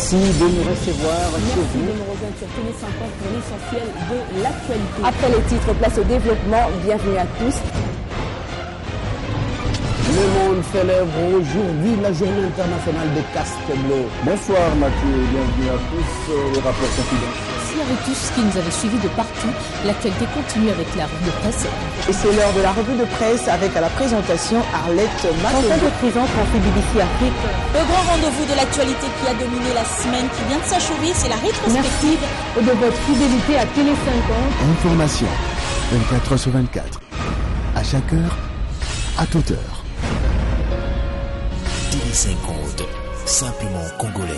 Merci de nous recevoir chez vous. De nous rejoindre sur Télé50 pour l'essentiel de l'actualité. Après les titres, place au développement. Bienvenue à tous. Le monde célèbre aujourd'hui la journée internationale des casques bleus. Bonsoir Mathieu et bienvenue à tous. Le rapport confidentiel. Merci à vous tous qui nous avez suivis de partout. L'actualité continue avec la revue de presse. Et c'est l'heure de la revue de presse avec à la présentation Arlette Matongo. Présente en BBC Afrique. Le grand rendez-vous de l'actualité qui a dominé la semaine qui vient de s'achever, c'est la rétrospective. Merci de votre fidélité à Télé50. Information 24h/24. À chaque heure, à toute heure. Télé50, simplement congolais.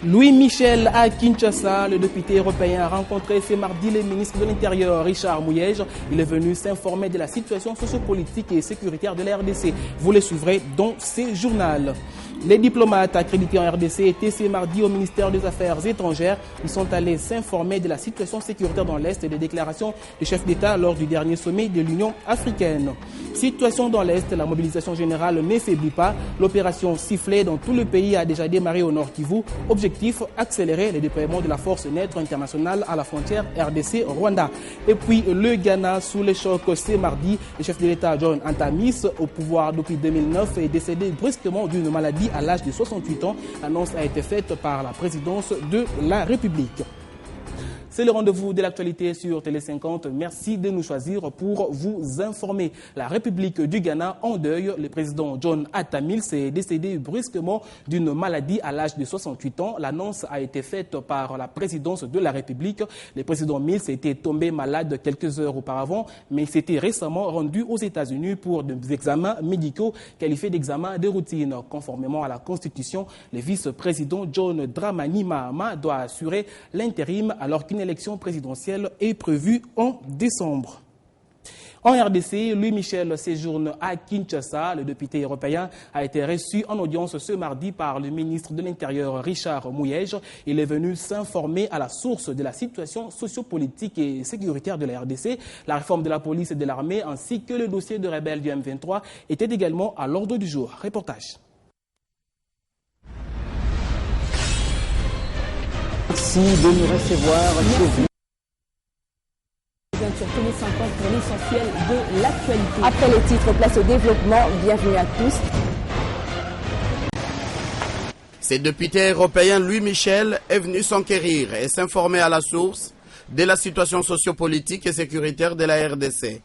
Louis Michel à Kinshasa, le député européen a rencontré ce mardi le ministre de l'Intérieur Richard Muyej. Il est venu s'informer de la situation sociopolitique et sécuritaire de la RDC. Vous le suivrez dans ce journal. Les diplomates accrédités en RDC étaient ce mardi au ministère des Affaires étrangères. Ils sont allés s'informer de la situation sécuritaire dans l'Est et des déclarations des chefs d'État lors du dernier sommet de l'Union africaine. Situation dans l'Est, la mobilisation générale ne faiblit pas. L'opération Sifflet dans tout le pays a déjà démarré au Nord Kivu. Objectif, accélérer le déploiement de la force neutre internationale à la frontière RDC-Rwanda. Et puis le Ghana sous le choc ce mardi. Le chef de l'État John Antamis, au pouvoir depuis 2009, est décédé brusquement d'une maladie à l'âge de 68 ans. L'annonce a été faite par la présidence de la République. C'est le rendez-vous de l'actualité sur Télé50. Merci de nous choisir pour vous informer. La République du Ghana en deuil. Le président John Atta Mills est décédé brusquement d'une maladie à l'âge de 68 ans. L'annonce a été faite par la présidence de la République. Le président Mills était tombé malade quelques heures auparavant, mais s'était récemment rendu aux États-Unis pour des examens médicaux qualifiés d'examens de routine. Conformément à la Constitution, le vice-président John Dramani Mahama doit assurer l'intérim alors qu'une élection présidentielle est prévue en décembre. En RDC, Louis Michel séjourne à Kinshasa. Le député européen a été reçu en audience ce mardi par le ministre de l'Intérieur Richard Muyej. Il est venu s'informer à la source de la situation sociopolitique et sécuritaire de la RDC. La réforme de la police et de l'armée ainsi que le dossier de rebelles du M23 étaient également à l'ordre du jour. Reportage. Merci de nous recevoir chez vous. Sur Télé50 pour l'essentiel de l'actualité. Après les titres, place au développement. Bienvenue à tous. Ce député européen Louis Michel est venu s'enquérir et s'informer à la source de la situation sociopolitique et sécuritaire de la RDC.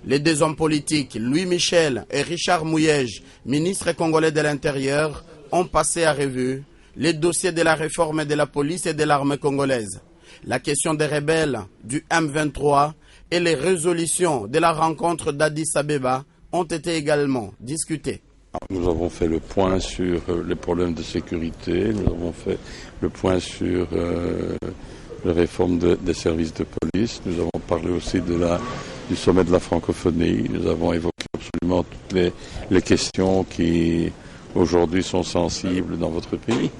Les deux hommes politiques, Louis Michel et Richard Muyej, ministre congolais de l'Intérieur, ont passé à revue les dossiers de la réforme de la police et de l'armée congolaise, la question des rebelles du M23 et les résolutions de la rencontre d'Addis Abeba ont été également discutées. Nous avons fait le point sur les problèmes de sécurité, nous avons fait le point sur la réforme des services de police, nous avons parlé aussi du sommet de la francophonie, nous avons évoqué absolument toutes les questions qui aujourd'hui sont sensibles dans votre pays.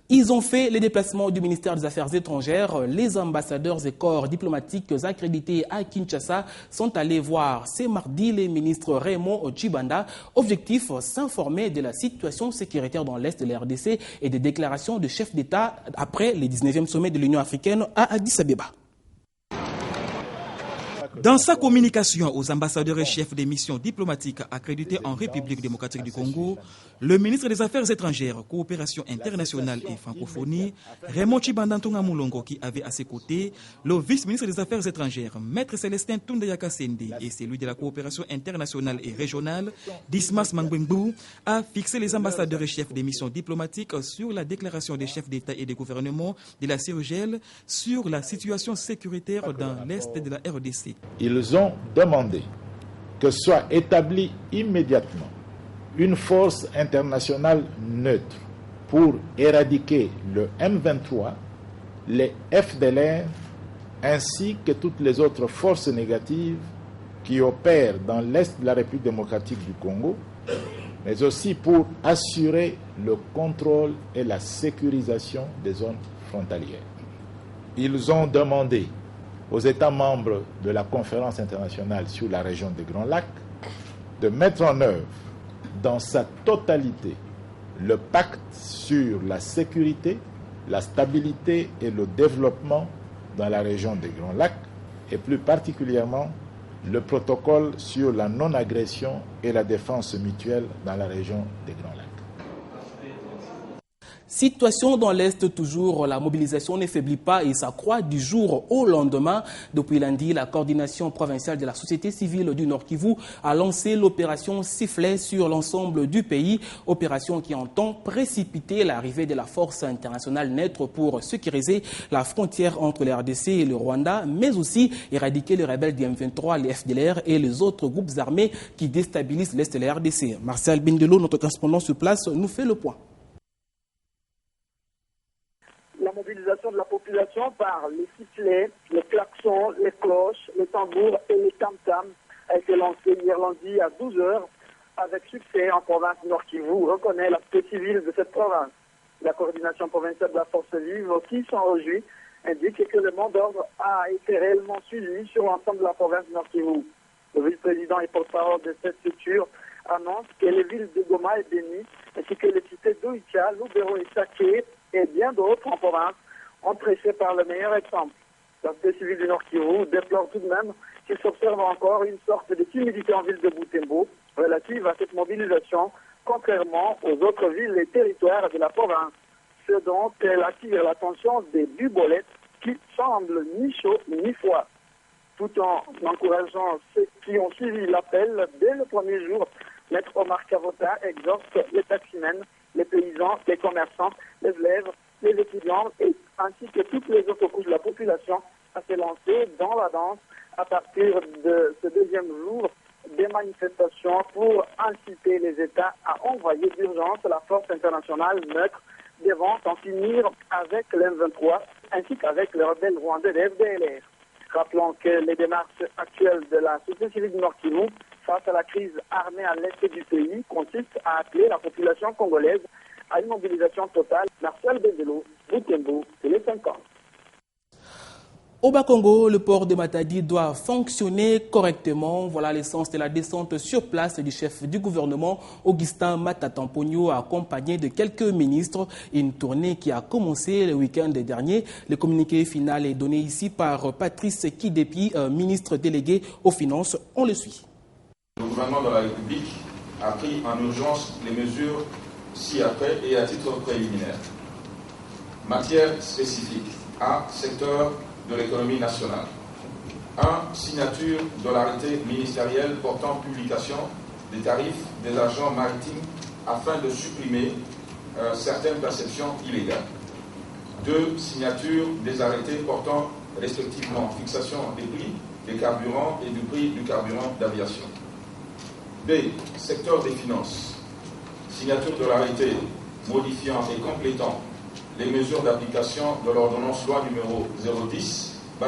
Ils ont fait les déplacements du ministère des Affaires étrangères. Les ambassadeurs et corps diplomatiques accrédités à Kinshasa sont allés voir ce mardi les ministres Raymond Tshibanda. Objectif, s'informer de la situation sécuritaire dans l'Est de la RDC et des déclarations de chefs d'État après le 19e sommet de l'Union africaine à Addis Abeba. Dans sa communication aux ambassadeurs et chefs des missions diplomatiques accrédités en République démocratique du Congo, le ministre des Affaires étrangères, coopération internationale et francophonie, Raymond Tshibanda Ntonga Moulongo, qui avait à ses côtés le vice-ministre des Affaires étrangères, Maître Célestin Toundayaka Sende, et celui de la coopération internationale et régionale, Dismas Mangwengbu, a fixé les ambassadeurs et chefs des missions diplomatiques sur la déclaration des chefs d'État et des gouvernements de la CIRGL sur la situation sécuritaire dans l'Est de la RDC. Ils ont demandé que soit établie immédiatement une force internationale neutre pour éradiquer le M23, les FDLR, ainsi que toutes les autres forces négatives qui opèrent dans l'Est de la République démocratique du Congo, mais aussi pour assurer le contrôle et la sécurisation des zones frontalières. Ils ont demandé aux États membres de la Conférence internationale sur la région des Grands Lacs de mettre en œuvre dans sa totalité le pacte sur la sécurité, la stabilité et le développement dans la région des Grands Lacs, et plus particulièrement le protocole sur la non-agression et la défense mutuelle dans la région des Grands Lacs. Situation dans l'Est toujours, la mobilisation ne faiblit pas et s'accroît du jour au lendemain. Depuis lundi, la coordination provinciale de la société civile du Nord Kivu a lancé l'opération Sifflet sur l'ensemble du pays, opération qui entend précipiter l'arrivée de la force internationale neutre pour sécuriser la frontière entre la RDC et le Rwanda, mais aussi éradiquer les rebelles du M23, les FDLR et les autres groupes armés qui déstabilisent l'Est de la RDC. Marcel Bindelo, notre correspondant sur place, nous fait le point. La mobilisation de la population par les sifflets, les klaxons, les cloches, les tambours et les tam-tams a été lancée hier lundi à 12h avec succès en province Nord Kivu, reconnaît la société civile de cette province. La coordination provinciale de la force vive, qui s'en réjouit, indique que le mot d'ordre a été réellement suivi sur l'ensemble de la province Nord Kivu. Le vice-président et porte-parole de cette structure annonce que les villes de Goma et Beni, ainsi que les cités d'Oicha, Lubero et Saké, et bien d'autres en province ont prêché par le meilleur exemple. La société civile du Nord Kivu déplore tout de même qu'il s'observe encore une sorte de timidité en ville de Butembo relative à cette mobilisation, contrairement aux autres villes et territoires de la province, ce dont elle attire l'attention des bubolettes qui semblent ni chauds ni froids. Tout en encourageant ceux qui ont suivi l'appel dès le premier jour, Maître Omar Kavota exhorte les taximens, les paysans, les commerçants, les élèves, les étudiants et ainsi que toutes les autres couches de la population à se lancer dans la danse à partir de ce deuxième jour des manifestations pour inciter les États à envoyer d'urgence la force internationale neutre devant en finir avec l'M23 ainsi qu'avec les rebelles rwandais de FDLR. Rappelons que les démarches actuelles de la société civile du Nord Kivu face à la crise armée à l'est du pays consistent à appeler la population congolaise à une mobilisation totale. Marcel Bezelo, Butembo, Télé 50. Au Bas-Congo, le port de Matadi doit fonctionner correctement. Voilà l'essence de la descente sur place du chef du gouvernement, Augustin Matata-Mponyo, accompagné de quelques ministres. Une tournée qui a commencé le week-end dernier. Le communiqué final est donné ici par Patrice Kidepi, ministre délégué aux Finances. On le suit. Le gouvernement de la République a pris en urgence les mesures ci-après et à titre préliminaire. Matière spécifique. A. Secteur de l'économie nationale. 1. Signature de l'arrêté ministériel portant publication des tarifs des agents maritimes afin de supprimer certaines perceptions illégales. 2. Signature des arrêtés portant respectivement fixation des prix des carburants et du prix du carburant d'aviation. B. Secteur des finances. Signature de l'arrêté modifiant et complétant les mesures d'application de l'ordonnance loi numéro 010/002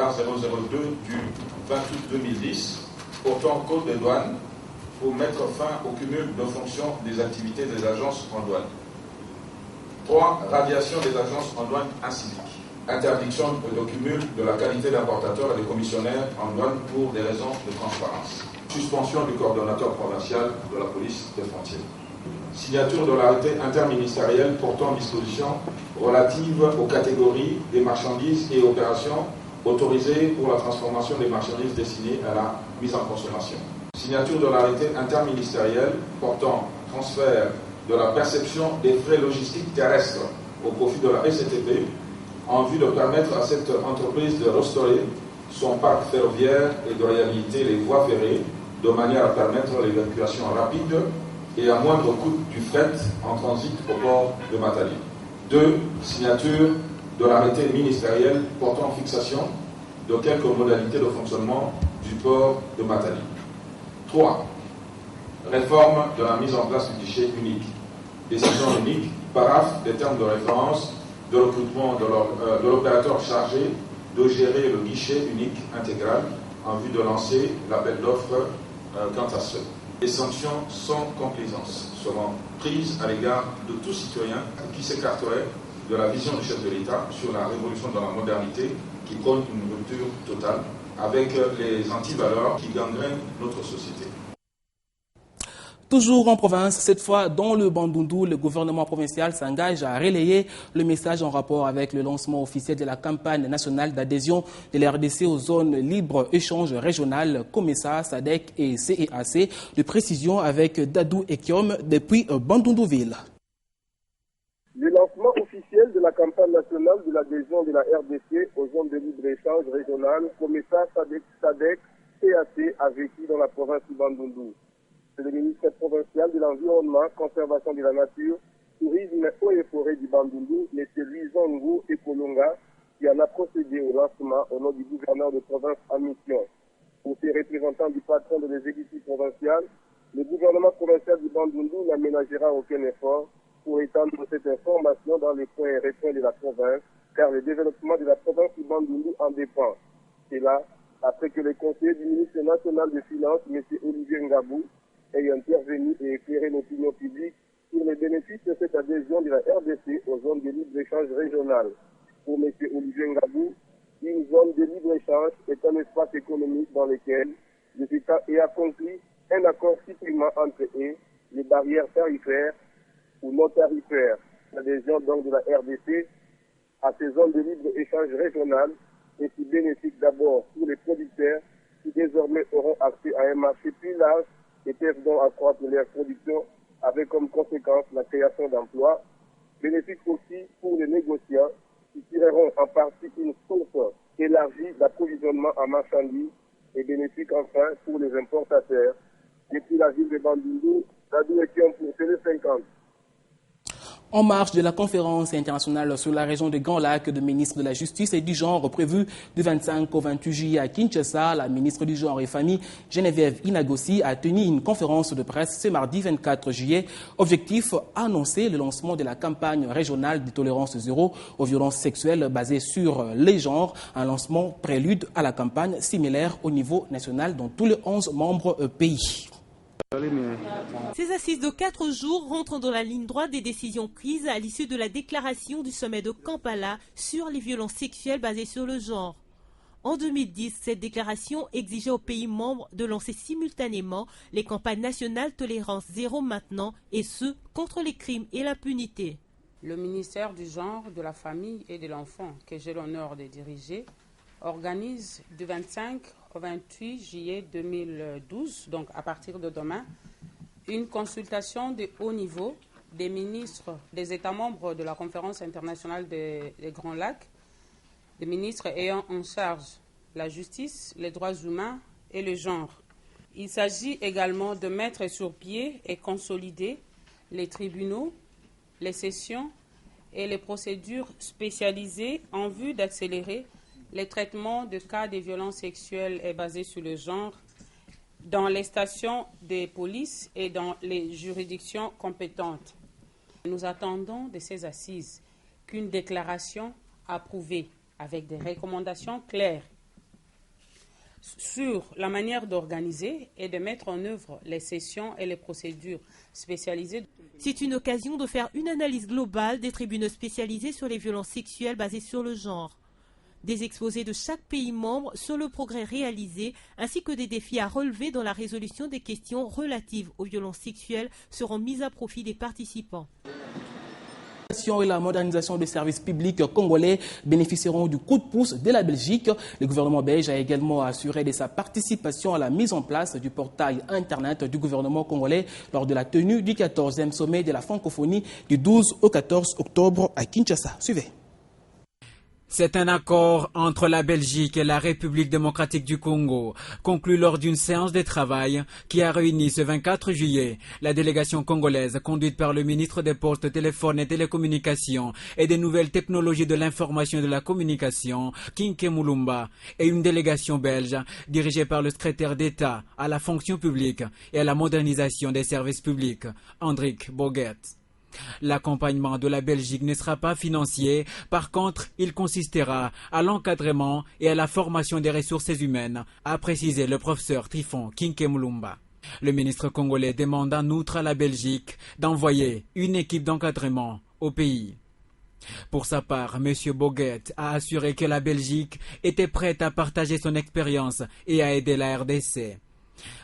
du 20 août 2010 portant code des douanes pour mettre fin au cumul de fonctions des activités des agences en douane. 3. Radiation des agences en douane inciviques. Interdiction de cumul de la qualité d'importateur et de commissionnaire en douane pour des raisons de transparence. Suspension du coordonnateur provincial de la police des frontières. Signature de l'arrêté interministériel portant disposition relative aux catégories des marchandises et opérations autorisées pour la transformation des marchandises destinées à la mise en consommation. Signature de l'arrêté interministériel portant transfert de la perception des frais logistiques terrestres au profit de la SCTP en vue de permettre à cette entreprise de restaurer son parc ferroviaire et de réhabiliter les voies ferrées de manière à permettre l'évacuation rapide et à moindre coût du fret en transit au port de Matadi. 2. Signature de l'arrêté ministériel portant fixation de quelques modalités de fonctionnement du port de Matadi. 3. Réforme de la mise en place du guichet unique. Décision unique, paraphe des termes de référence de recrutement de l'opérateur chargé de gérer le guichet unique intégral en vue de lancer l'appel d'offres quant à ce. Les sanctions sans complaisance seront prises à l'égard de tout citoyen qui s'écarterait de la vision du chef de l'État sur la révolution dans la modernité qui prône une rupture totale avec les antivaleurs qui gangrènent notre société. Toujours en province, cette fois dans le Bandundu, le gouvernement provincial s'engage à relayer le message en rapport avec le lancement officiel de la campagne nationale d'adhésion de la RDC aux zones libre-échange régionales COMESA, SADC et CEAC. De précision avec Dadou Ekiom depuis Bandundu-Ville. Le lancement officiel de la campagne nationale de l'adhésion de la RDC aux zones de libre-échange régionales COMESA, SADC, CEAC a vécu dans la province du Bandundu. C'est le ministre provincial de l'Environnement, Conservation de la Nature, Tourisme, Eaux et Forêts du Bandundu, M. Luizongo Ekolonga, qui en a procédé au lancement au nom du gouverneur de province en mission. Pour ces représentants du patron de l'exécutif provincial, le gouvernement provincial du Bandundu n'aménagera aucun effort pour étendre cette information dans les coins et recoins de la province, car le développement de la province du Bandundu en dépend. C'est là, après que le conseiller du ministre national des Finances, M. Olivier Ngabou, ait intervenu et éclairé l'opinion publique sur les bénéfices de cette adhésion de la RDC aux zones de libre-échange régionales. Pour M. Olivier Ngabou, une zone de libre-échange est un espace économique dans lequel les États aient accompli un accord supprimant entre eux les barrières tarifaires ou non tarifaires. L'adhésion donc de la RDC à ces zones de libre-échange régionales est si bénéfique d'abord pour les producteurs qui désormais auront accès à un marché plus large et peuvent donc accroître leur production avec comme conséquence la création d'emplois, bénéfique aussi pour les négociants qui tireront en partie une source élargie d'approvisionnement en marchandises et bénéfique enfin pour les importateurs. Depuis la ville de Bandundu, Dadou Ekiom pour Télé50. En marge de la conférence internationale sur la région des Grands Lacs de ministre de la Justice et du Genre prévue du 25 au 28 juillet à Kinshasa, la ministre du Genre et Famille, Geneviève Inagossi, a tenu une conférence de presse ce mardi 24 juillet. Objectif, annoncer le lancement de la campagne régionale de tolérance zéro aux violences sexuelles basées sur les genres, un lancement prélude à la campagne similaire au niveau national dans tous les 11 membres pays. Ces assises de 4 jours rentrent dans la ligne droite des décisions prises à l'issue de la déclaration du sommet de Kampala sur les violences sexuelles basées sur le genre. En 2010, cette déclaration exigeait aux pays membres de lancer simultanément les campagnes nationales Tolérance Zéro maintenant et ce, contre les crimes et l'impunité. Le ministère du Genre, de la Famille et de l'Enfant, que j'ai l'honneur de diriger, organise du 25 au 28 juillet 2012, donc à partir de demain, une consultation de haut niveau des ministres des États membres de la Conférence internationale des Grands Lacs, des ministres ayant en charge la justice, les droits humains et le genre. Il s'agit également de mettre sur pied et consolider les tribunaux, les sessions et les procédures spécialisées en vue d'accélérer les traitements de cas de violences sexuelles et basés sur le genre dans les stations de police et dans les juridictions compétentes. Nous attendons de ces assises qu'une déclaration approuvée avec des recommandations claires sur la manière d'organiser et de mettre en œuvre les sessions et les procédures spécialisées. C'est une occasion de faire une analyse globale des tribunaux spécialisés sur les violences sexuelles basées sur le genre. Des exposés de chaque pays membre sur le progrès réalisé ainsi que des défis à relever dans la résolution des questions relatives aux violences sexuelles seront mis à profit des participants. Et la modernisation des services publics congolais bénéficieront du coup de pouce de la Belgique. Le gouvernement belge a également assuré de sa participation à la mise en place du portail Internet du gouvernement congolais lors de la tenue du 14e sommet de la francophonie du 12 au 14 octobre à Kinshasa. Suivez. C'est un accord entre la Belgique et la République démocratique du Congo, conclu lors d'une séance de travail qui a réuni ce 24 juillet la délégation congolaise conduite par le ministre des Postes, Téléphones et Télécommunications et des Nouvelles Technologies de l'Information et de la Communication, Kinke Moulumba, et une délégation belge dirigée par le secrétaire d'État à la fonction publique et à la modernisation des services publics, Hendrik Boguet. L'accompagnement de la Belgique ne sera pas financier, par contre, il consistera à l'encadrement et à la formation des ressources humaines, a précisé le professeur Trifon Kinkemulumba. Le ministre congolais demande en outre à la Belgique d'envoyer une équipe d'encadrement au pays. Pour sa part, M. Boguet a assuré que la Belgique était prête à partager son expérience et à aider la RDC.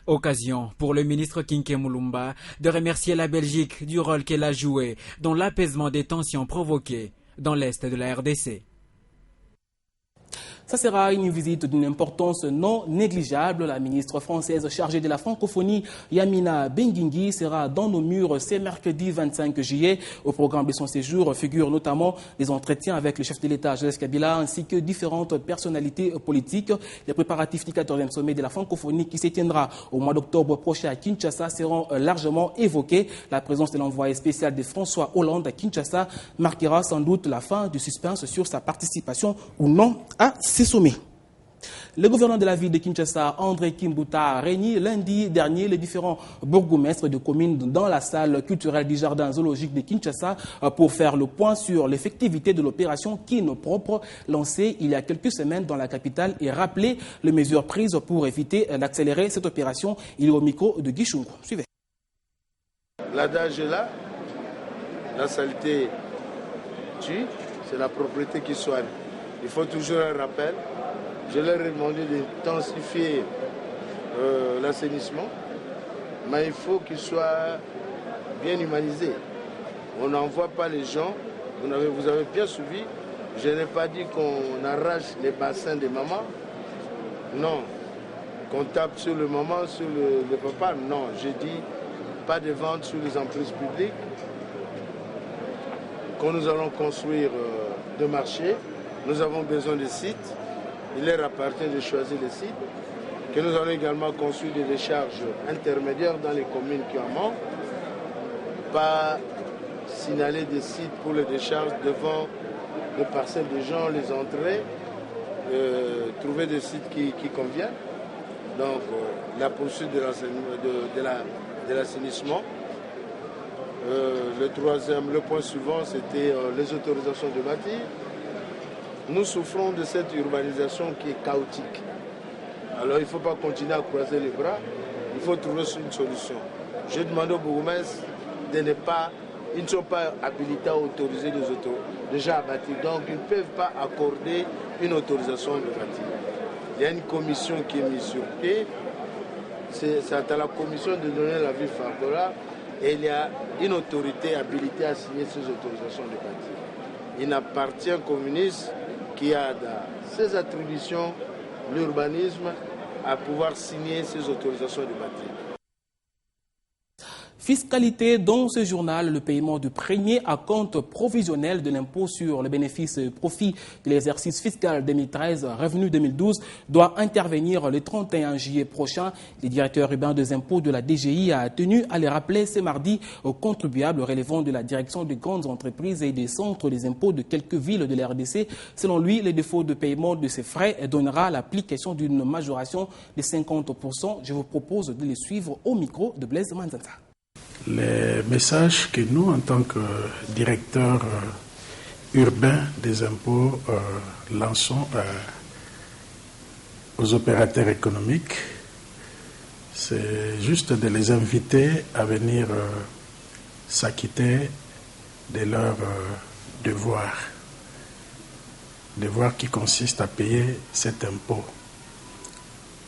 Occasion pour le ministre Kinkemulumba de remercier la Belgique du rôle qu'elle a joué dans l'apaisement des tensions provoquées dans l'est de la RDC. Ça sera une visite d'une importance non négligeable. La ministre française chargée de la francophonie, Yamina Benguingui, sera dans nos murs ce mercredi 25 juillet. Au programme de son séjour figurent notamment des entretiens avec le chef de l'État, Joseph Kabila, ainsi que différentes personnalités politiques. Les préparatifs du 14e sommet de la francophonie qui se tiendra au mois d'octobre prochain à Kinshasa seront largement évoqués. La présence de l'envoyé spécial de François Hollande à Kinshasa marquera sans doute la fin du suspense sur sa participation ou non à ces sommets. Le gouverneur de la ville de Kinshasa, André Kimbuta, a réuni lundi dernier les différents bourgmestres de communes dans la salle culturelle du jardin zoologique de Kinshasa pour faire le point sur l'effectivité de l'opération Kin Propre lancée il y a quelques semaines dans la capitale et rappeler les mesures prises pour éviter d'accélérer cette opération. Il est au micro de Guy Chungu. Suivez. L'adage est là, la saleté tue, c'est la propreté qui soigne. Il faut toujours un rappel. Je leur ai demandé d'intensifier l'assainissement, mais il faut qu'il soit bien humanisé. On n'envoie pas les gens, vous avez bien suivi, je n'ai pas dit qu'on arrache les bassins des mamans, non. Qu'on tape sur le maman, sur le papa, non. J'ai dit pas de vente sur les emprises publiques, quand nous allons construire de marchés. Nous avons besoin de sites, il leur appartient de choisir les sites, que nous allons également construire des décharges intermédiaires dans les communes qui en manquent, pas signaler des sites pour les décharges devant les parcelles de gens, les entrées, trouver des sites qui conviennent. Donc la poursuite de l'assainissement. Le point suivant, c'était les autorisations de bâtir. Nous souffrons de cette urbanisation qui est chaotique. Alors il ne faut pas continuer à croiser les bras, il faut trouver une solution. J'ai demandé aux bourgmestres ils ne sont pas habilités à autoriser les autos déjà à bâtir, donc ils ne peuvent pas accorder une autorisation de bâtir. Il y a une commission qui est mise sur pied, c'est à la commission de donner l'avis favorable et il y a une autorité habilitée à signer ces autorisations de bâtir. Il n'appartient qu'au ministre qui a dans ses attributions l'urbanisme à pouvoir signer ces autorisations de bâtir. Fiscalité dans ce journal, le paiement du premier acompte provisionnel de l'impôt sur le bénéfice et profit de l'exercice fiscal 2013, revenu 2012, doit intervenir le 31 juillet prochain. Le directeur urbain des impôts de la DGI a tenu à les rappeler ce mardi aux contribuables relevant de la direction des grandes entreprises et des centres des impôts de quelques villes de la RDC. Selon lui, le défaut de paiement de ces frais donnera l'application d'une majoration de 50%. Je vous propose de les suivre au micro de Blaise Manzanza. Les messages que nous, en tant que directeurs urbains des impôts, lançons aux opérateurs économiques, c'est juste de les inviter à venir s'acquitter de leurs devoirs qui consistent à payer cet impôt.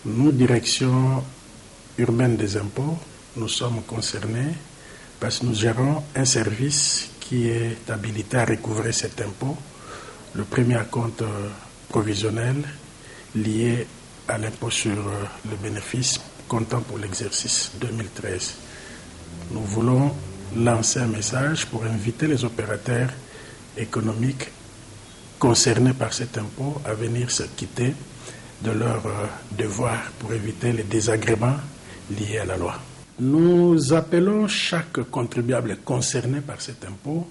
Nous, direction urbaine des impôts, nous sommes concernés parce que nous gérons un service qui est habilité à recouvrer cet impôt, le premier acompte provisionnel lié à l'impôt sur le bénéfice comptant pour l'exercice 2013. Nous voulons lancer un message pour inviter les opérateurs économiques concernés par cet impôt à venir s'acquitter de leurs devoirs pour éviter les désagréments liés à la loi. Nous appelons chaque contribuable concerné par cet impôt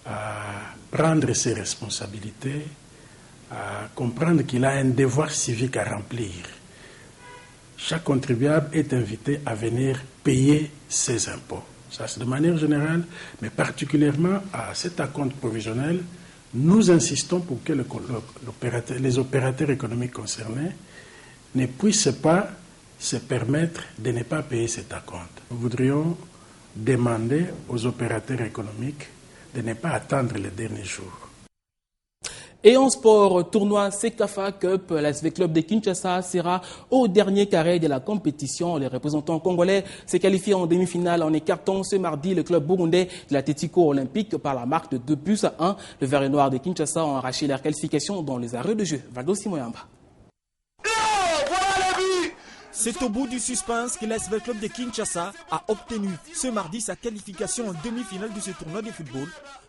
à prendre ses responsabilités, à comprendre qu'il a un devoir civique à remplir. Chaque contribuable est invité à venir payer ses impôts. Ça, c'est de manière générale, mais particulièrement à cet acompte provisionnel, nous insistons pour que les opérateurs économiques concernés ne puissent pas se permettre de ne pas payer cet acompte. Nous voudrions demander aux opérateurs économiques de ne pas attendre les derniers jours. Et en sport, tournoi Sekafa Cup, l'ASV Club de Kinshasa sera au dernier carré de la compétition. Les représentants congolais s'est qualifié en demi-finale en écartant ce mardi le club burundais de l'Atlético Olympique par la marque de 2-1. Le vert et noir de Kinshasa ont arraché leur qualification dans les arrêts de jeu. Valdo Simoyamba. C'est au bout du suspense que l'ASV Club de Kinshasa a obtenu ce mardi sa qualification en demi-finale de ce tournoi de football.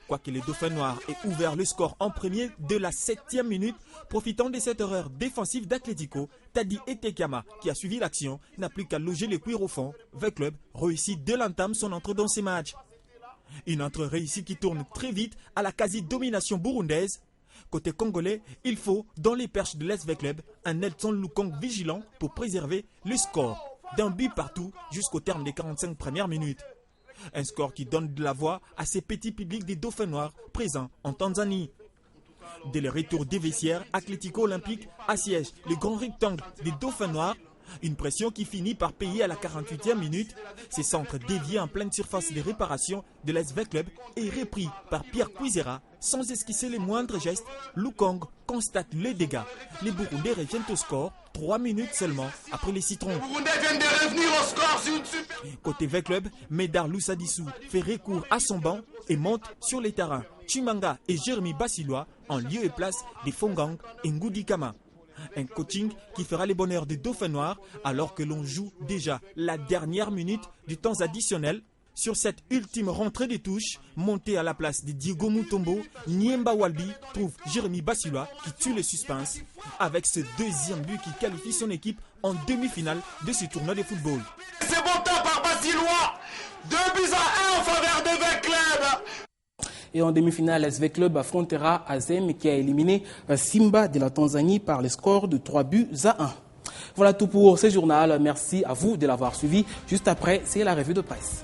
Quoique les Dauphins Noirs aient ouvert le score en premier de la 7e minute, profitant de cette erreur défensive d'Atlético, Tadi Etekama, qui a suivi l'action, n'a plus qu'à loger les cuirs au fond. Le club réussit dès l'entame son entrée dans ces matchs. Une entrée réussie qui tourne très vite à la quasi-domination burundaise. Côté congolais, il faut, dans les perches de l'ASV Club, un Nelson Lukong vigilant pour préserver le score d'un but partout jusqu'au terme des 45 premières minutes. Un score qui donne de la voix à ces petits publics des Dauphins Noirs présents en Tanzanie. Dès le retour des vestiaires, Atlético Olympique assiège le grand rectangle des Dauphins Noirs. Une pression qui finit par payer à la 48e minute. Ces centres déviés en pleine surface de réparation de l'ASV Club et repris par Pierre Kwizera. Sans esquisser les moindres gestes, Lukong constate les dégâts. Les Burundais reviennent au score 3 minutes seulement après les citrons. Les Burundais viennent de revenir au score sur une super... Côté V Club, Médard Lousadissou fait recours à son banc et monte sur les terrains. Chimanga et Jérémy Bassilois en lieu et place des Fongang et Ngoudikama. Un coaching qui fera les bonheurs des Dauphins Noirs alors que l'on joue déjà la dernière minute du temps additionnel. Sur cette ultime rentrée des touches, montée à la place de Diego Mutombo, Niemba Walbi trouve Jérémy Bassilois qui tue le suspense avec ce deuxième but qui qualifie son équipe en demi-finale de ce tournoi de football. C'est bon temps par Bassilois, 2-1 en faveur de V Club. Et en demi-finale, l'ASV Club affrontera Azem qui a éliminé Simba de la Tanzanie par le score de 3-1. Voilà tout pour ce journal. Merci à vous de l'avoir suivi. Juste après, c'est la revue de presse.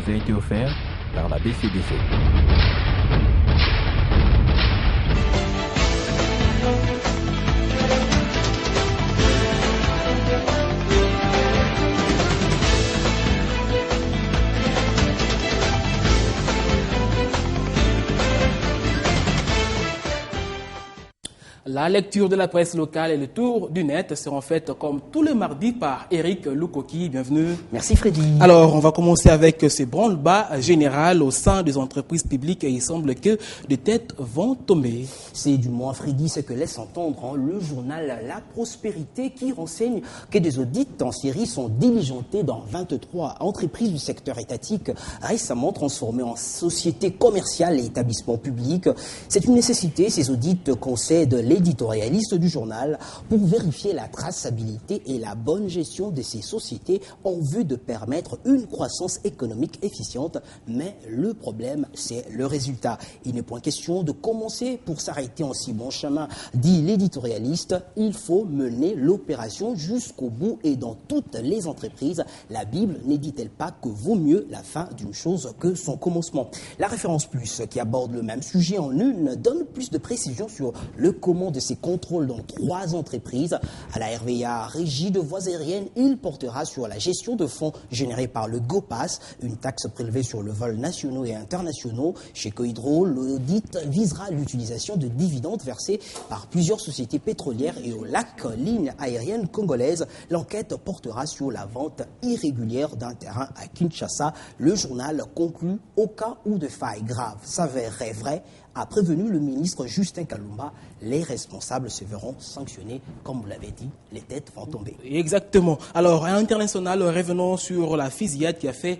vous a été offert par la BCDC. La lecture de la presse locale et le tour du net seront faites comme tous les mardis par Eric Lukoki. Bienvenue. Merci Freddy. Alors, on va commencer avec ce branle-bas général au sein des entreprises publiques et il semble que des têtes vont tomber. C'est du moins Freddy ce que laisse entendre le journal La Prospérité qui renseigne que des audits en série sont diligentés dans 23 entreprises du secteur étatique récemment transformées en sociétés commerciales et établissements publics. C'est une nécessité, ces audits concèdent l'éditorialiste du journal pour vérifier la traçabilité et la bonne gestion de ces sociétés en vue de permettre une croissance économique efficiente. Mais le problème, c'est le résultat. Il n'est point question de commencer pour s'arrêter en si bon chemin, dit l'éditorialiste. Il faut mener l'opération jusqu'au bout et dans toutes les entreprises. La Bible ne dit-elle pas que vaut mieux la fin d'une chose que son commencement? La référence plus, qui aborde le même sujet en une, donne plus de précisions sur le commandement de ses contrôles dans 3 entreprises. À la RVA, Régie de voies aériennes, il portera sur la gestion de fonds générés par le GOPAS, une taxe prélevée sur le vol nationaux et internationaux. Chez Cohydro, l'audit visera l'utilisation de dividendes versés par plusieurs sociétés pétrolières et au lac ligne aérienne congolaise. L'enquête portera sur la vente irrégulière d'un terrain à Kinshasa. Le journal conclut au cas où de failles graves s'avéreraient vraies, a prévenu le ministre Justin Kalumba. Les responsables se verront sanctionnés. Comme vous l'avez dit, les têtes vont tomber. Exactement. Alors, à l'international, revenons sur la fusillade qui a fait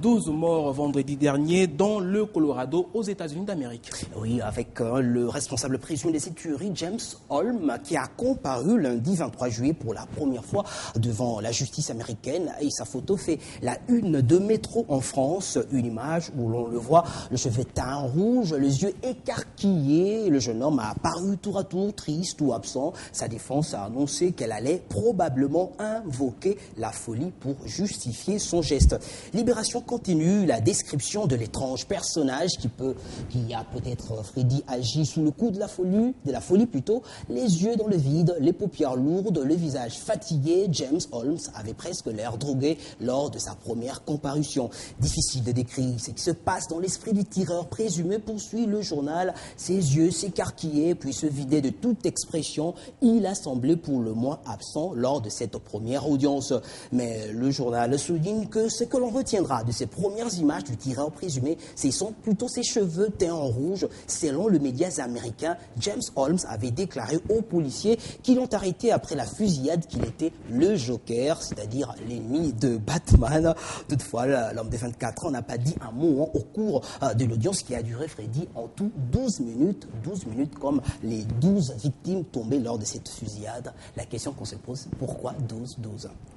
12 morts vendredi dernier dans le Colorado, aux États-Unis d'Amérique. Oui, avec le responsable présumé des sécurités, James Holm, qui a comparu lundi 23 juillet pour la première fois devant la justice américaine. Et sa photo fait la une de Métro en France. Une image où l'on le voit, le cheveu teint rouge, les yeux écarquillé. Le jeune homme a apparu tour à tour triste ou absent. Sa défense a annoncé qu'elle allait probablement invoquer la folie pour justifier son geste. Libération continue, la description de l'étrange personnage qui a peut-être Freddy agi sous le coup de la folie plutôt. Les yeux dans le vide, les paupières lourdes, le visage fatigué. James Holmes avait presque l'air drogué lors de sa première comparution. Difficile de décrire ce qui se passe dans l'esprit du tireur présumé, poursuit le journal. Ses yeux s'écarquillaient puis se vidaient de toute expression. Il a semblé pour le moins absent lors de cette première audience. Mais le journal souligne que ce que l'on retiendra de ces premières images du tireur présumé, ce sont plutôt ses cheveux teints en rouge. Selon le média américain, James Holmes avait déclaré aux policiers qui l'ont arrêté après la fusillade qu'il était le Joker, c'est-à-dire l'ennemi de Batman. Toutefois, l'homme de 24 ans n'a pas dit un mot au cours de l'audience qui a duré, Freddy, en tout 12 minutes comme les 12 victimes tombées lors de cette fusillade. La question qu'on se pose, pourquoi 12?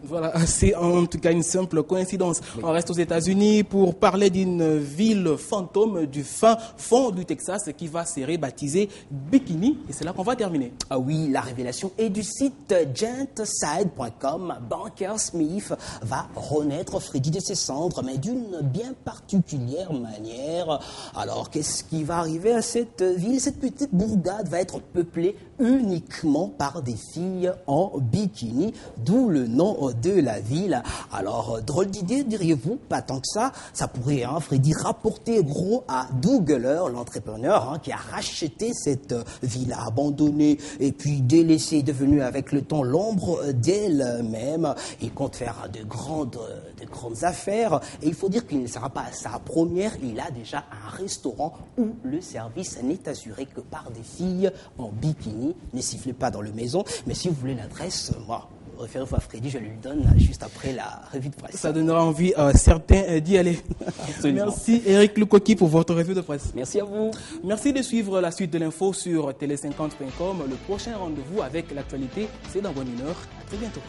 Voilà, c'est en tout cas une simple coïncidence. Oui. On reste aux États-Unis pour parler d'une ville fantôme du fin fond du Texas qui va se rebaptiser Bikini, et c'est là qu'on va terminer. Ah oui, la révélation est du site gentside.com. Banker Smith va renaître, Freddy, de ses cendres, mais d'une bien particulière manière. Alors, qu'est-ce qui va arriver à cette ville? Cette petite bourgade va être peuplée uniquement par des filles en bikini, d'où le nom de la ville. Alors, drôle d'idée, diriez-vous? Pas tant que ça. Ça pourrait, Freddy, rapporter gros à Doug Euler, l'entrepreneur qui a racheté cette ville abandonnée et puis délaissée, devenue avec le temps l'ombre d'elle-même. Il compte faire de grandes affaires, et il faut dire qu'il ne sera pas à sa première. Il a déjà un restaurant où le service n'est assuré que par des filles en bikini. Ne sifflez pas dans le maison, mais si vous voulez l'adresse, moi, référez-vous à Freddy, je lui donne juste après la revue de presse. Ça donnera envie à certains d'y aller. Absolument. Merci Eric Lukoki pour votre revue de presse. Merci à vous. Merci de suivre la suite de l'info sur télé50.com. Le prochain rendez-vous avec l'actualité, c'est dans 1 heure. À très bientôt.